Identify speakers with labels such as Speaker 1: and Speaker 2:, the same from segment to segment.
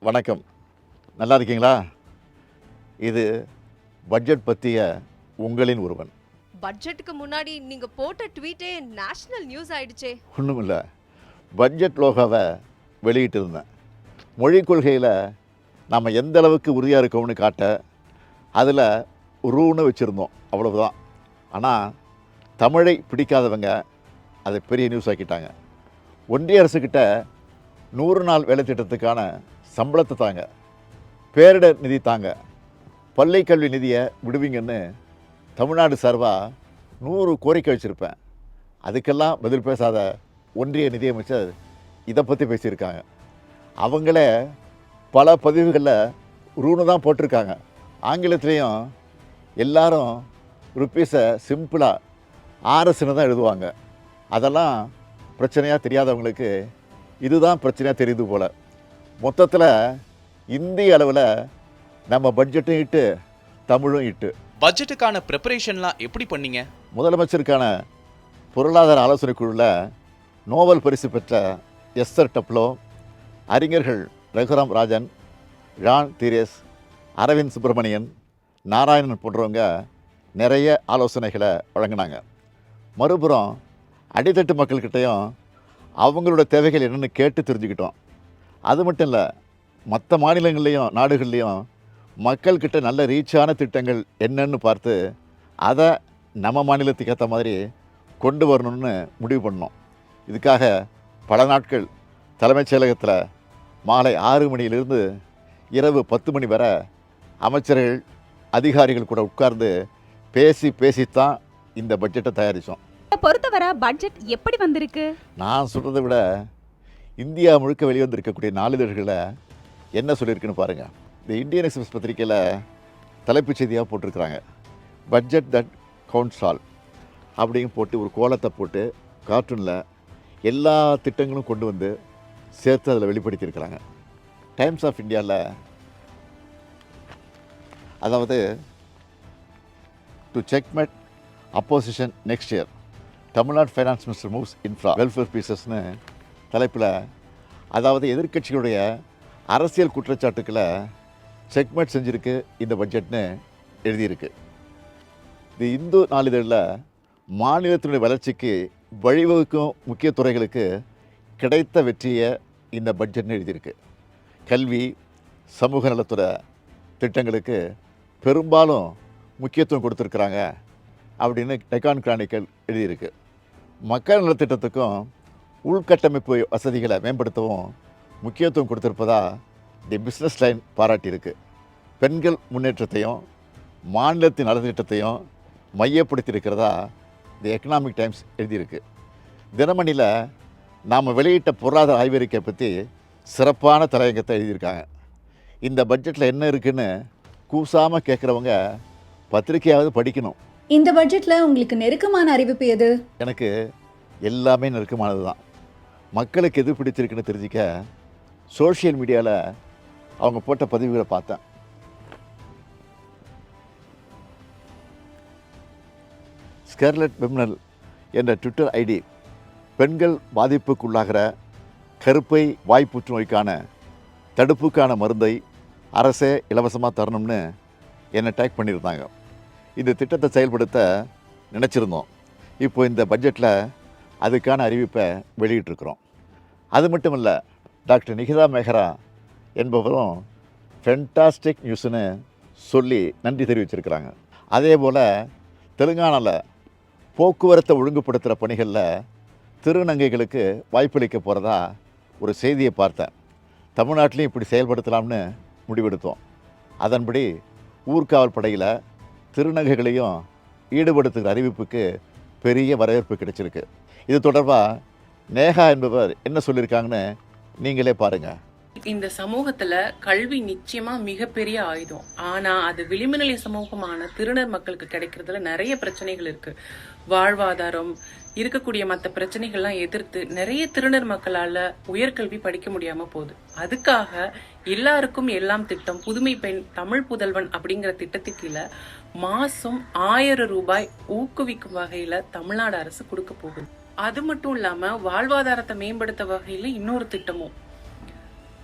Speaker 1: வணக்கம். நல்லா இருக்கீங்களா? இது பட்ஜெட் பற்றிய உங்களின் ஒருவன்.
Speaker 2: பட்ஜெட்டுக்கு முன்னாடி நீங்க போட்ட ட்வீட்டே நேஷனல் நியூஸ் ஆயிடுச்சே.
Speaker 1: ஒன்றும் இல்லை, பட்ஜெட் லோகோவை வெளியிட்டிருந்தேன். மொழிக் கொள்கையில் நம்ம எந்த அளவுக்கு உறுதியாக இருக்கோம்னு காட்ட அதில் ரூன்னு வச்சுருந்தோம், அவ்வளவுதான். ஆனால் தமிழை பிடிக்காதவங்க அதை பெரிய நியூஸ் ஆக்கிட்டாங்க. ஒன்றிய அரசுக்கிட்ட 100 நாள் வேலை திட்டத்துக்கான சம்பளத்தை தாங்க, பேரிடர் நிதி தாங்க, பள்ளி கல்வி நிதியை விடுவீங்கன்னு தமிழ்நாடு சார்பாக 100 கோரிக்கை வச்சுருப்பேன். அதுக்கெல்லாம் பதில் பேசாத ஒன்றிய நிதியமைச்சர் இதை பற்றி பேசியிருக்காங்க. அவங்களே பல பதிவுகளில் ரூனு தான் போட்டிருக்காங்க. ஆங்கிலத்துலேயும் எல்லாரும் ருப்பீஸை சிம்பிளாக ஆர்எஸ்ன்னு தான் எழுதுவாங்க. அதெல்லாம் பிரச்சனையாக தெரியாதவங்களுக்கு இதுதான் பிரச்சனையாக தெரியுது போல். மொத்தத்தில் இந்திய அளவில் நம்ம பட்ஜெட்டும் இட்டு தமிழும் இட்டு.
Speaker 3: பட்ஜெட்டுக்கான ப்ரிப்பரேஷன்லாம் எப்படி பண்ணீங்க?
Speaker 1: முதலமைச்சருக்கான பொருளாதார ஆலோசனை குழுவில் நோபல் பரிசு பெற்ற எஸ்தர் டப்லோ, அறிஞர்கள் ரகுராம் ராஜன், ஜான் தீரேஸ், அரவிந்த் சுப்பிரமணியன், நாராயணன் போன்றவங்க நிறைய ஆலோசனைகளை வழங்கினாங்க. மறுபுறம் அடித்தட்டு மக்கள்கிட்டையும் அவங்களோட தேவைகள் என்னென்னு கேட்டு தெரிஞ்சுக்கிட்டோம். அது மட்டும் இல்லை, மற்ற மாநிலங்கள்லேயும் நாடுகள்லேயும் மக்கள்கிட்ட நல்ல ரீச்சான திட்டங்கள் என்னன்னு பார்த்து அதை நம்ம மாநிலத்துக்கு ஏற்ற மாதிரி கொண்டு வரணும்னு முடிவு பண்ணோம். இதுக்காக பல நாட்கள் தலைமைச் செயலகத்தில் மாலை 6 மணியிலிருந்து இரவு 10 மணி வரை அமைச்சர்கள் அதிகாரிகள் கூட உட்கார்ந்து பேசித்தான் இந்த பட்ஜெட்டை தயாரித்தோம்.
Speaker 4: பொறுத்தவரை பட்ஜெட் எப்படி வந்திருக்கு?
Speaker 1: நான் சொல்கிறத விட இந்தியா முழுக்க வெளிவந்திருக்கக்கூடிய நாளிதழ்களில் என்ன சொல்லியிருக்குன்னு பாருங்கள். இந்த இந்தியன் எக்ஸ்பிரஸ் பத்திரிக்கையில் தலைப்புச் செய்தியாக போட்டிருக்கிறாங்க, பட்ஜெட் தட் கவுண்ட்ஸ் ஆல் அப்படின்னு போட்டு ஒரு கோலத்தை போட்டு கார்ட்டூனில் எல்லா திட்டங்களும் கொண்டு வந்து சேர்த்து அதில் வெளிப்படுத்தியிருக்கிறாங்க. டைம்ஸ் ஆஃப் இந்தியாவில் அதாவது to checkmate opposition next year, Tamil Nadu finance minister moves infra welfare பீசஸ்னு தலைப்பில், அதாவது எதிர்க்கட்சிகளுடைய அரசியல் குற்றச்சாட்டுக்களை செக்மெட் செஞ்சுருக்கு இந்த பட்ஜெட்னு எழுதியிருக்கு. இது இந்து நாளிதழில் மாநிலத்தினுடைய வளர்ச்சிக்கு வழிவகுக்கும் முக்கிய துறைகளுக்கு கிடைத்த வெற்றியை இந்த பட்ஜெட்னு எழுதியிருக்கு. கல்வி, சமூக நலத்துறை திட்டங்களுக்கு பெரும்பாலும் முக்கியத்துவம் கொடுத்துருக்குறாங்க அப்படின்னு டெக்கான் கிரானிக்கல் எழுதியிருக்கு. மக்கள் நலத்திட்டத்துக்கும் உள்கட்டமைப்பு வசதிகளை மேம்படுத்தவும் முக்கியத்துவம் கொடுத்துருப்பதா தி பிஸ்னஸ் லைன் பாராட்டியிருக்கு. பெண்கள் முன்னேற்றத்தையும் மாநிலத்தின் நலத்திட்டத்தையும் மையப்படுத்தியிருக்கிறதா தி எக்கனாமிக் டைம்ஸ் எழுதியிருக்கு. தினமணியில் நாம் வெளியிட்ட பொருளாதார ஆய்வறிக்கை பற்றி சிறப்பான தலையங்கத்தை எழுதியிருக்காங்க. இந்த பட்ஜெட்டில் என்ன இருக்குன்னு கூசாமல் கேட்குறவங்க பத்திரிக்கையாவது படிக்கணும்.
Speaker 5: இந்த பட்ஜெட்ல உங்களுக்கு நெருக்கமான அறிவிப்பு எது?
Speaker 1: எனக்கு எல்லாமே நெருக்கமானது தான். மக்களுக்கு எது பிடிச்சிருக்குன்னு தெரிஞ்சிக்க சோஷியல் மீடியாவில் அவங்க போட்ட பதிவுகளை பார்த்தேன். ஸ்கர்லட் விம்னல் என்ற ட்விட்டர் ஐடி பெண்கள் பாதிப்புக்குள்ளாகிற கருப்பை வாய் புற்றுநோய்க்கான தடுப்புக்கான மருந்தை அரசே இலவசமாக தரணும்னு என்னை டேக் பண்ணியிருந்தாங்க. இந்த திட்டத்தை செயல்படுத்த நினச்சிருந்தோம். இப்போ இந்த பட்ஜெட்டில் அதுக்கான அறிவிப்பை வெளியிட்டிருக்கிறோம். அது மட்டும் இல்லை, டாக்டர் நிகிதா மேஹரா என்பவரும் ஃபென்டாஸ்டிக் நியூஸ்னு சொல்லி நன்றி தெரிவிச்சிருக்கிறாங்க. அதே போல் தெலுங்கானாவில் போக்குவரத்தை ஒழுங்குபடுத்துகிற பணிகளில் திருநங்கைகளுக்கு வாய்ப்பளிக்க போகிறதா ஒரு செய்தியை பார்த்தேன். தமிழ்நாட்டிலையும் இப்படி செயல்படுத்தலாம்னு முடிவெடுத்தோம். அதன்படி ஊர்காவல் படையில் திருநங்கைகளையும் ஈடுபடுத்துகிற அறிவிப்புக்கு பெரிய வரவேற்பு கிடைச்சிருக்கு. இது தொடர்பாக நேஹா என்பவர் என்ன சொல்லியிருக்காங்கன்னு நீங்களே பாருங்கள்.
Speaker 6: இந்த சமூகத்துல கல்வி நிச்சயமா மிகப்பெரிய ஆயுதம். ஆனா அது விளிம்புநிலை சமூகமான திருநர் மக்களுக்கு கிடைக்கிறதுல நிறைய பிரச்சனைகள் இருக்கு. வாழ்வாதாரம் இருக்கக்கூடிய மற்ற பிரச்சனைகள்லாம் எதிர்த்து நிறைய திருநர் மக்களால உயர்கல்வி படிக்க முடியாம போகுது. அதுக்காக எல்லாருக்கும் எல்லாம் திட்டம், புதுமை பெண், தமிழ் புதல்வன் அப்படிங்கிற திட்டத்துக்கு கீழ மாசம் 1000 ரூபாய் ஊக்குவிக்கும் வகையில தமிழ்நாடு அரசு கொடுக்க போகுது. அது மட்டும் இல்லாம வாழ்வாதாரத்தை மேம்படுத்த வகையில இன்னொரு திட்டமும்,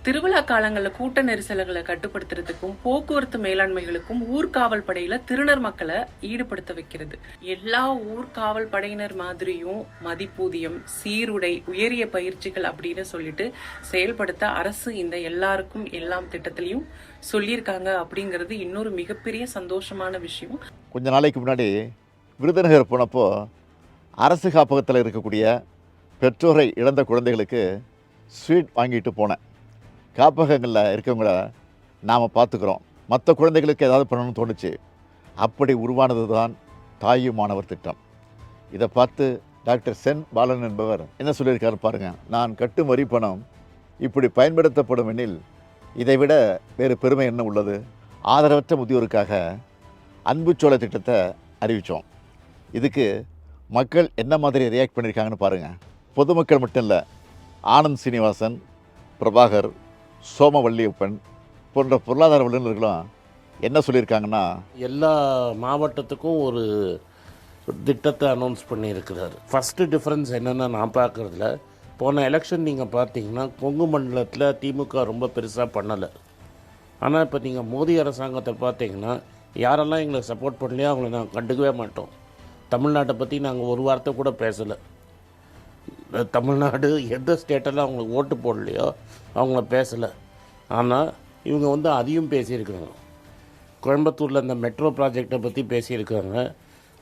Speaker 6: திருவிழா காலங்களில் கூட்ட நெரிசல்களை கட்டுப்படுத்துறதுக்கும் போக்குவரத்து மேலாண்மைகளுக்கும் ஊர்காவல் படையில திருநர் மக்களை ஈடுபடுத்த வைக்கிறது. எல்லா ஊர்காவல் படையினர் மாதிரியும் மதிப்பூதியம், சீருடை, உயரிய பயிற்சிகள் அப்படின்னு சொல்லிட்டு செயல்படுத்த அரசு இந்த எல்லாருக்கும் எல்லாம் திட்டத்திலையும் சொல்லியிருக்காங்க அப்படிங்கிறது இன்னொரு மிகப்பெரிய சந்தோஷமான விஷயம்.
Speaker 1: கொஞ்ச நாளைக்கு முன்னாடி விருதுநகர் போனப்போ அரசு காப்பகத்தில் இருக்கக்கூடிய பெற்றோரை இழந்த குழந்தைகளுக்கு ஸ்வீட் வாங்கிட்டு போனேன். காப்பகங்களில் இருக்கவங்கள நாம் பார்த்துக்குறோம், மற்ற குழந்தைகளுக்கு ஏதாவது பண்ணணும்னு தோணுச்சு. அப்படி உருவானது தான் தாயும் மாணவர் திட்டம். இதை பார்த்து டாக்டர் சென் பாலன் என்பவர் என்ன சொல்லியிருக்காரு பாருங்கள். நான் கட்டும் வரி பணம் இப்படி பயன்படுத்தப்படும் எனில் இதைவிட வேறு பெருமை என்ன உள்ளது. ஆதரவற்ற முதியோருக்காக அன்புச்சோலை திட்டத்தை அறிவித்தோம். இதுக்கு மக்கள் என்ன மாதிரி ரியாக்ட் பண்ணியிருக்காங்கன்னு பாருங்கள். பொதுமக்கள் மட்டும் இல்லை, ஆனந்த் சீனிவாசன், பிரபாகர், சோமவல்லியப்பன் போன்ற பொருளாதார வல்லுநர்களும் என்ன சொல்லியிருக்காங்கன்னா,
Speaker 7: எல்லா மாவட்டத்துக்கும் ஒரு திட்டத்தை அனௌன்ஸ் பண்ணியிருக்கிறார். ஃபஸ்ட்டு டிஃப்ரென்ஸ் என்னென்னா நான் பார்க்குறதுல, போன எலெக்ஷன் நீங்கள் பார்த்தீங்கன்னா கொங்கு மண்டலத்தில் திமுக ரொம்ப பெருசாக பண்ணலை. ஆனால் இப்போ நீங்கள் மோடி அரசாங்கத்தை பார்த்தீங்கன்னா யாரெல்லாம் எங்களை சப்போர்ட் பண்ணலையோ அவங்கள நாங்கள் கண்டுக்கவே மாட்டோம். தமிழ்நாட்டை பற்றி நாங்கள் ஒரு வார்த்தை கூட பேசலை. தமிழ்நாடு எந்த ஸ்டேட்டெல்லாம் அவங்களுக்கு ஓட்டு போடலையோ அவங்கள பேசலை. ஆனால் இவங்க அதையும் பேசியிருக்காங்க. கோயம்புத்தூரில் இந்த மெட்ரோ ப்ராஜெக்டை பற்றி பேசியிருக்காங்க,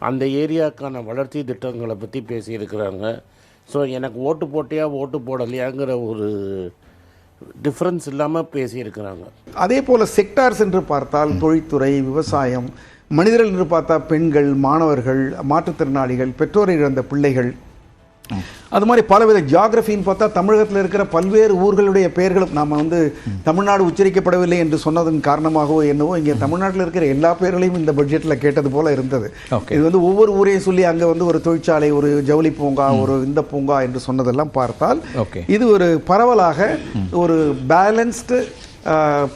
Speaker 7: அந்த ஏரியாவுக்கான வளர்ச்சி திட்டங்களை பற்றி பேசியிருக்கிறாங்க. ஸோ எனக்கு ஓட்டு போட்டியா ஓட்டு போடலையாங்கிற ஒரு டிஃப்ரென்ஸ் இல்லாமல் பேசியிருக்கிறாங்க.
Speaker 8: அதே போல் செக்டார்ஸ் என்று பார்த்தால் தொழில்துறை, விவசாயம், மனிதர்கள் என்று பார்த்தா பெண்கள், மாணவர்கள், மாற்றுத்திறனாளிகள், பெற்றோரை இழந்த பிள்ளைகள், அது மாதிரி பலவித ஜியாகிரபின்னு பார்த்தா தமிழகத்தில் இருக்கிற பல்வேறு ஊர்களுடைய பெயர்களும் நாம் தமிழ்நாடு உச்சரிக்கப்படவில்லை என்று சொன்னதன் காரணமாகவோ என்னவோ இங்கே தமிழ்நாட்டில் இருக்கிற எல்லா பெயர்களையும் இந்த பட்ஜெட்டில் கேட்டது போல இருந்தது. இது ஒவ்வொரு ஊரையும் சொல்லி அங்கே ஒரு தொழிற்சாலை, ஒரு ஜவுளி பூங்கா, ஒரு இந்த பூங்கா என்று சொன்னதெல்லாம் பார்த்தால் இது ஒரு பரவலாக ஒரு பேலன்ஸ்டு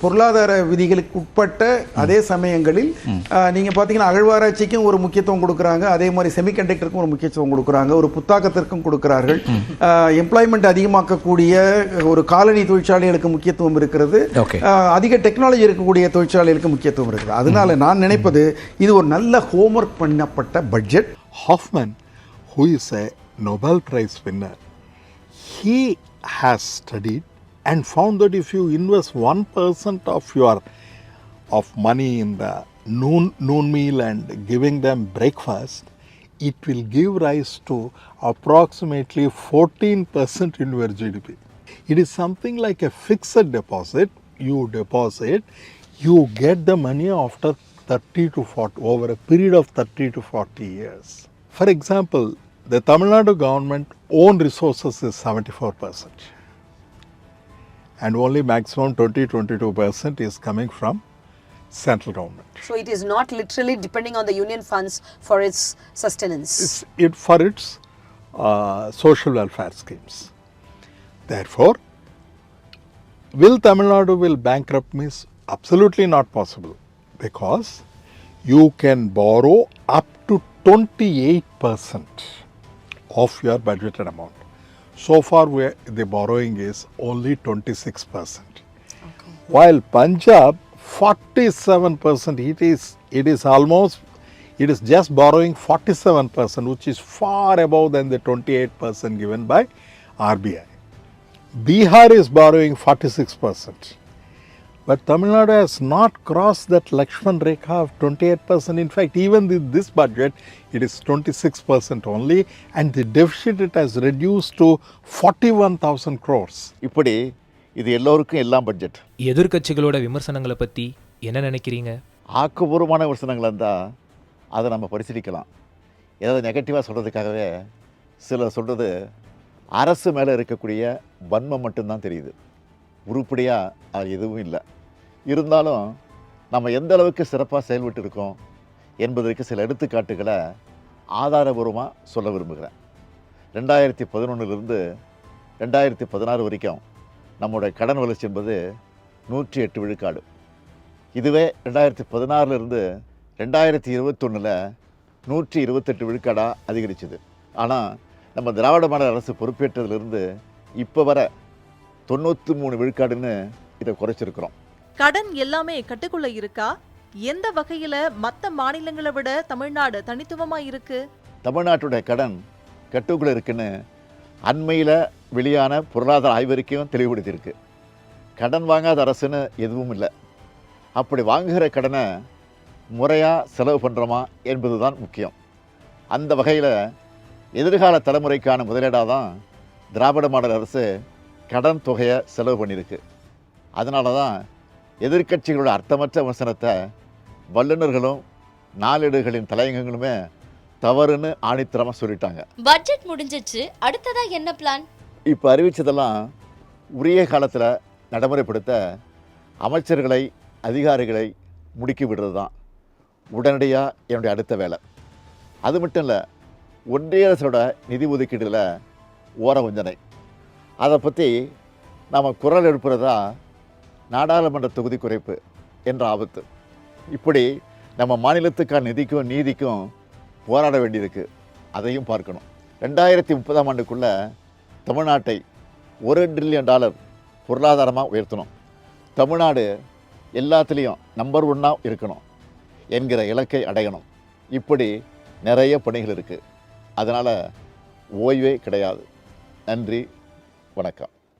Speaker 8: பொருளாதார விதிகளுக்கு உட்பட்ட அதே சமயங்களில் நீங்கள் பார்த்தீங்கன்னா அகழ்வாராய்ச்சிக்கும் ஒரு முக்கியத்துவம் கொடுக்குறாங்க, அதே மாதிரி செமிகண்டக்டருக்கும் ஒரு முக்கியத்துவம் கொடுக்குறாங்க, ஒரு புத்தாக்கத்திற்கும் கொடுக்கிறார்கள், எம்ப்ளாய்மெண்ட் அதிகமாக்கக்கூடிய ஒரு காலனி தொழிற்சாலைகளுக்கு முக்கியத்துவம் இருக்கிறது, அதிக டெக்னாலஜி இருக்கக்கூடிய தொழிற்சாலைகளுக்கு முக்கியத்துவம் இருக்குது. அதனால நான் நினைப்பது இது ஒரு நல்ல ஹோம்ஒர்க் பண்ணப்பட்ட budget.
Speaker 9: Hoffman, who is a Nobel Prize winner, he has studied and found that if you invest 1% of money in the noon meal and giving them breakfast, it will give rise to approximately 14% in your GDP. It is something like a fixed deposit. You deposit, you get the money after 30 to 40, over a period of 30 to 40 years. For example, the Tamil Nadu government own resources is 74%. And only maximum 20-22% is coming from central government.
Speaker 10: So it is not literally depending on the union funds for its sustenance.
Speaker 9: For its social welfare schemes. Therefore, will Tamil Nadu will bankrupt means absolutely not possible, because you can borrow up to 28% of your budgeted amount. So far, the borrowing is only 26%. Okay. While Punjab, 47%. It is just borrowing 47%, which is far above than the 28% given by RBI. Bihar is borrowing 46%. But Tamil Nadu has not crossed that Lakshman Rekha of 28%. In fact, even this budget, it is 26% only, and the deficit it has reduced to 41,000 crores.
Speaker 1: இப்படி இது எல்லோருக்கும் எல்லாம் budget.
Speaker 11: எதிர்க்கட்சிகளோட விமர்சனங்களை பற்றி என்ன நினைக்கிறீங்க?
Speaker 1: ஆக்கப்பூர்வமான விமர்சனங்கள் இருந்தால் அதை நம்ம பரிசீலிக்கலாம். ஏதாவது நெகட்டிவாக சொல்கிறதுக்காகவே சிலர் சொல்கிறது அரசு மேலே இருக்கக்கூடிய வன்மம் மட்டும்தான் தெரியுது, உருப்படியாக அது எதுவும் இல்லை. இருந்தாலும் நம்ம எந்த அளவுக்கு சிறப்பாக செயல்பட்டு இருக்கோம் என்பதற்கு சில எடுத்துக்காட்டுகளை ஆதாரபூர்வமாக சொல்ல விரும்புகிறேன். 2011 2016 வரைக்கும் நம்முடைய கடன் வளர்ச்சி என்பது 108 விழுக்காடு. இதுவே 2016 2021 128 விழுக்காடாக அதிகரிச்சுது. ஆனால் நம்ம திராவிட மாடல் அரசு பொறுப்பேற்றதிலிருந்து இப்போ வர 93 விழுக்காடுன்னு இதை குறைச்சிருக்கிறோம்.
Speaker 12: கடன் எல்லாமே கட்டுக்குள்ள இருக்கா? எந்த வகையில மற்ற மாநிலங்களை விட தமிழ்நாடு தனித்துவமா இருக்கு?
Speaker 1: தமிழ்நாட்டுடைய கடன் கட்டுக்குள்ளே இருக்குன்னு அண்மையில் வெளியான பொருளாதார ஆய்வறிக்கையும் தெளிவுபடுத்தியிருக்கு. கடன் வாங்காத அரசுன்னு எதுவும் இல்லை. அப்படி வாங்குகிற கடனை முறையாக செலவு பண்ணுறோமா என்பது தான் முக்கியம். அந்த வகையில் எதிர்கால தலைமுறைக்கான முதலீடாக தான் திராவிட மாடல் அரசு கடன் தொகையை செலவு பண்ணியிருக்கு. அதனால தான் எதிர்க்கட்சிகளோட அர்த்தமற்ற விமர்சனத்தை வல்லுநர்களும் நாளேடுகளின் தலையங்கங்களுமே தவறுன்னு ஆணித்தரமாக சொல்லிட்டாங்க.
Speaker 2: பட்ஜெட் முடிஞ்சிச்சு, அடுத்ததா என்ன பிளான்?
Speaker 1: இப்போ அறிவித்ததெல்லாம் உரிய காலத்தில் நடைமுறைப்படுத்த அமைச்சர்களை அதிகாரிகளை முடுக்கி விடுறது தான் உடனடியாக என்னுடைய அடுத்த வேலை. அது மட்டும் இல்லை, ஒன்றிய அரசோட நிதி ஒதுக்கீடுல ஓர வஞ்சனை, அதை பற்றி நாம் குரல் எழுப்புறதா நாடாளுமன்ற தொகுதி குறைப்பு என்ற ஆபத்து. இப்படி நம்ம மாநிலத்துக்கான நிதிக்கும் நீதிக்கும் போராட வேண்டியிருக்கு. அதையும் பார்க்கணும். 2030ஆம் ஆண்டுக்குள்ளே தமிழ்நாட்டை $1 ட்ரில்லியன் பொருளாதாரமாக உயர்த்தணும். தமிழ்நாடு எல்லாத்துலேயும் நம்பர் 1 இருக்கணும் என்கிற இலக்கை அடையணும். இப்படி நிறைய பணிகள் இருக்குது. அதனால் ஓய்வே கிடையாது. நன்றி, வணக்கம்.